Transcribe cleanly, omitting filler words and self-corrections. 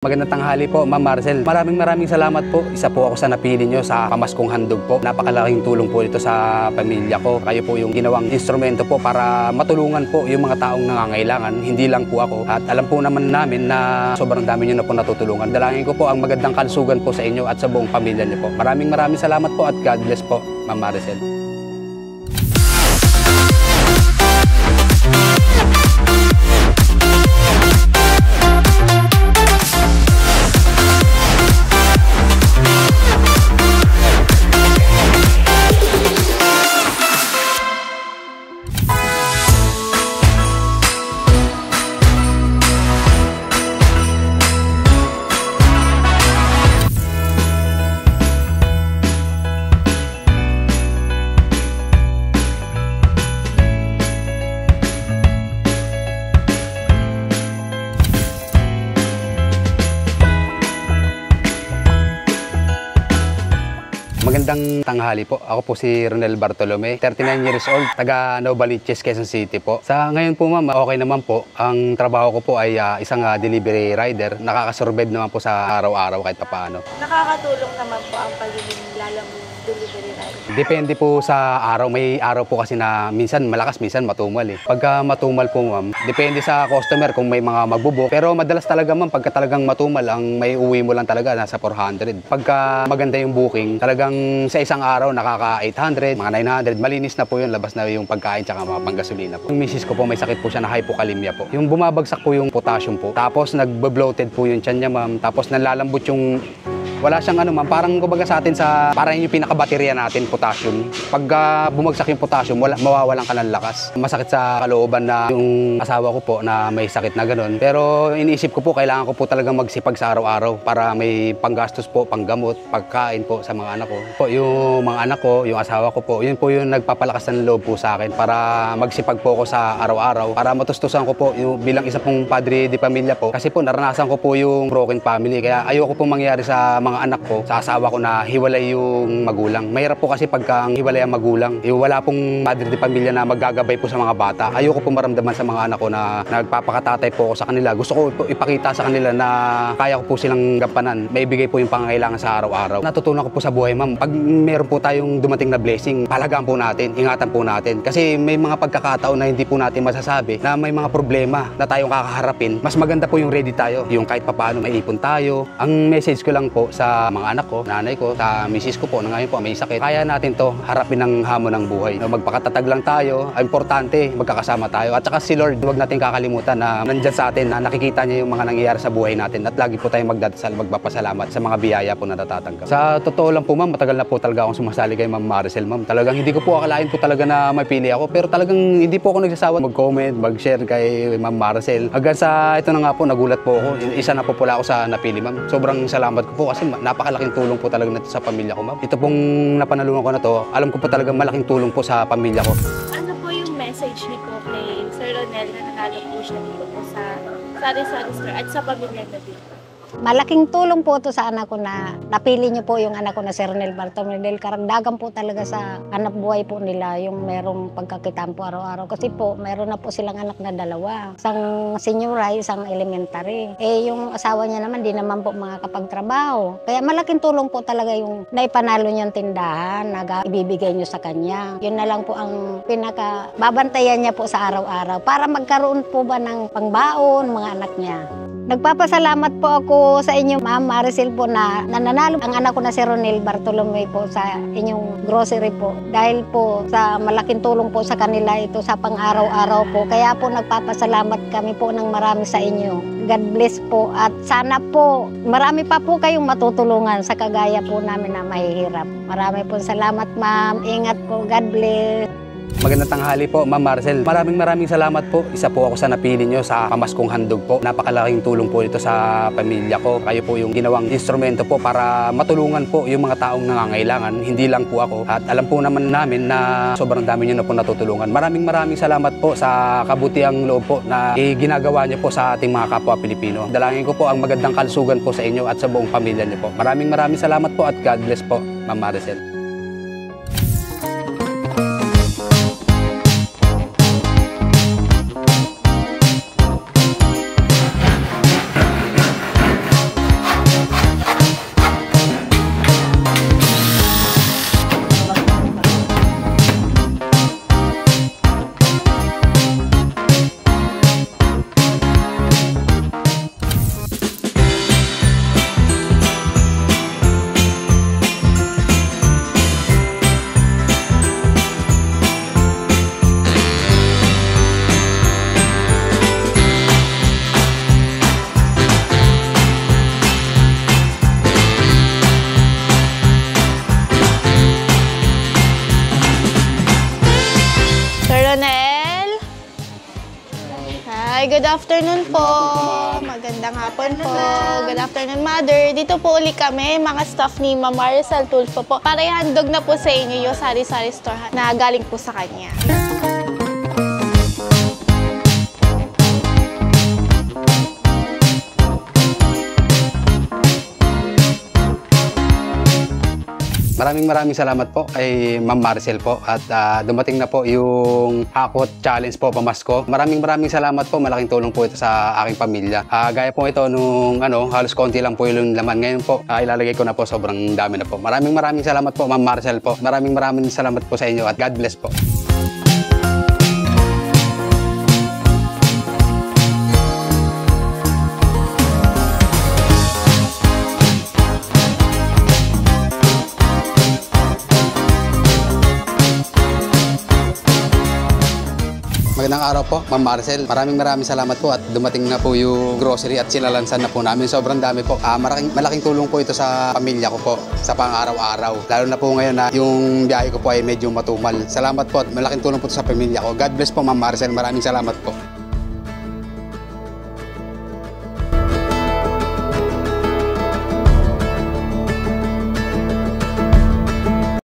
Magandang tanghali po, Ma'am Maricel. Maraming salamat po. Isa po ako sa napili nyo sa pamaskong handog po. Napakalaking tulong po ito sa pamilya ko. Kayo po yung ginawang instrumento po para matulungan po yung mga taong nangangailangan. Hindi lang po ako. At alam po naman namin na sobrang dami nyo na po natutulungan. Dalangin ko po ang magandang kalusugan po sa inyo at sa buong pamilya nyo po. Maraming salamat po at God bless po, Ma'am Maricel. Magandang tanghali po. Ako po si Ronel Bartolome, 39 years old, taga Novaliches, Quezon City po. Sa ngayon po ma'am, okay naman po. Ang trabaho ko po ay isang delivery rider. Nakakasurvive naman po sa araw-araw kahit papaano. Nakakatulong naman po ang pagiging lalamove delivery rider. Depende po sa araw. May araw po kasi na minsan malakas, minsan matumal eh. Pagka matumal po ma'am, depende sa customer kung may mga magbubook. Pero madalas talaga ma'am, pagka talagang matumal, ang may uwi mo lang talaga nasa 400. Pagka maganda yung booking, talagang sa isang araw nakaka 800, mga 900. Malinis na po yun, labas na yung pagkain tsaka mga panggasolina po. Yung misis ko po may sakit po siya na hypokalemia po. Yung bumabagsak po yung potassium po. Tapos nagbo-bloated po yung tiyan niya ma'am. Tapos nalalambot yung wala siyang ano ma'am, parang kumbaga sa atin parang yung pinakabaterya natin, potassium. Pag bumagsak yung potassium, mawawalan ka ng lakas. Masakit sa kalooban na yung asawa ko po na may sakit na ganun. Pero iniisip ko po, kailangan ko po talagang magsipag sa araw-araw para may panggastos po, panggamot, pagkain po sa mga anak ko. Po, yung mga anak ko, yung asawa ko po, yun po yung nagpapalakas ng loob po sa akin para magsipag po ako sa araw-araw, para matustusan ko po yung bilang isa pong padre de pamilya po. Kasi po naranasan ko po yung broken family, kaya ayoko po mangyari sa mga anak ko, sa asawa ko na hiwalay yung magulang. Mahirap po kasi pagka hiwalay ang magulang, wala pong padre de pamilya na maggagabay po sa mga bata. Ayoko po maramdaman sa mga anak ko na nagpapakatatay po ako sa kanila. Gusto ko po ipakita sa kanila na kaya ko po silang gampanan. Maibigay po yung pangangailangan sa araw-araw. Natutunan ko po sa buhay ma'am, pag meron po tayong dumating na blessing, palagaan po natin, ingatan po natin. Kasi may mga pagkakataon na hindi po natin masasabi na may mga problema na tayong kakaharapin. Mas maganda po yung ready tayo, yung kahit papaano may ipon tayo. Ang message ko lang po sa mga anak ko, nanay ko, sa misis ko po na ngayon po may sakit. Kaya natin to harapin ng hamon ng buhay. Magpakatatag lang tayo. Importante, magkakasama tayo. At saka si Lord, huwag natin kakalimutan na nandyan sa atin, na nakikita niya yung mga nangyayari sa buhay natin. At lagi po tayong magdadasal, magpapasalamat sa mga biyaya po na natatanggap. Sa totoo lang po ma'am, matagal na po talaga akong sumasali kay Ma'am Maricel ma'am. Talagang hindi ko po akalain po talaga na mapili ako. Pero talagang hindi po ako nagsasawa mag-comment, mag-share kay Ma'am Maricel. Hanggang sa ito na nga po, nagulat po ako. Isa na po pala ako sa napili ma'am. Sobrang salamat ko po kasi napakalaking tulong po talaga nito sa pamilya ko ma'am. Ito pong napanalunan ko na to, alam ko po talaga malaking tulong po sa pamilya ko. Ano po yung message ni ko kay Sir Ronel na nanalo po siya dito po sa Sari-Sari Store at sa pamilya na dito? Malaking tulong po ito sa anak ko na napili niyo po yung anak ko na si Ronel Bartolome dahil karagdagan po talaga sa hanap buhay po nila yung merong pagkakitaan po araw-araw. Kasi po, meron na po silang anak na dalawa. Isang senior high, isang elementary. Yung asawa niya naman, di naman po makakapagtrabaho. Kaya malaking tulong po talaga yung naipanalo niyang tindahan na ibibigay niyo sa kanya. Yun na lang po ang babantayan niya po sa araw-araw para magkaroon po ba ng pangbaon mga anak niya. Nagpapasalamat po ako sa inyo, Ma'am Maricel po, na nananalo ang anak ko na si Ronel Bartolome po sa inyong grocery po. Dahil po sa malaking tulong po sa kanila ito sa pang-araw-araw po. Kaya po nagpapasalamat kami po ng marami sa inyo. God bless po at sana po marami pa po kayong matutulungan sa kagaya po namin na mahihirap. Marami po salamat ma'am. Ingat po. God bless. Magandang tanghali po, Ma'am Maricel. Maraming salamat po. Isa po ako sa napili nyo sa pamaskong handog po. Napakalaking tulong po ito sa pamilya ko. Kayo po yung ginawang instrumento po para matulungan po yung mga taong nangangailangan. Hindi lang po ako. At alam po naman namin na sobrang dami nyo na po natutulungan. Maraming salamat po sa kabutiang loob po na ginagawa nyo po sa ating mga kapwa Pilipino. Dalangin ko po ang magandang kalusugan po sa inyo at sa buong pamilya nyo po. Maraming salamat po at God bless po, Ma'am Maricel. Good afternoon po. Magandang hapon po. Good afternoon, Mother. Dito po uli kami, mga staff ni Ma'am Maricel Tulfo po. Para ihandog na po sa inyo yung sari-sari store na galing po sa kanya. Maraming salamat po kay Ma'am Maricel po at dumating na po yung Hakot Challenge po pamasko. Maraming salamat po. Malaking tulong po ito sa aking pamilya. Gaya po ito nung halos konti lang po yung laman. Ngayon po ilalagay ko na po, sobrang dami na po. Maraming salamat po Ma'am Maricel po. Maraming salamat po sa inyo at God bless po. Magandang araw po, Ma'am Maricel. Maraming salamat po at dumating na po yung grocery at sinalansan na po namin. Sobrang dami po. Malaking tulong po ito sa pamilya ko po, sa pang-araw-araw. Lalo na po ngayon na yung biyahe ko po ay medyo matumal. Salamat po at malaking tulong po ito sa pamilya ko. God bless po, Ma'am Maricel. Maraming salamat po.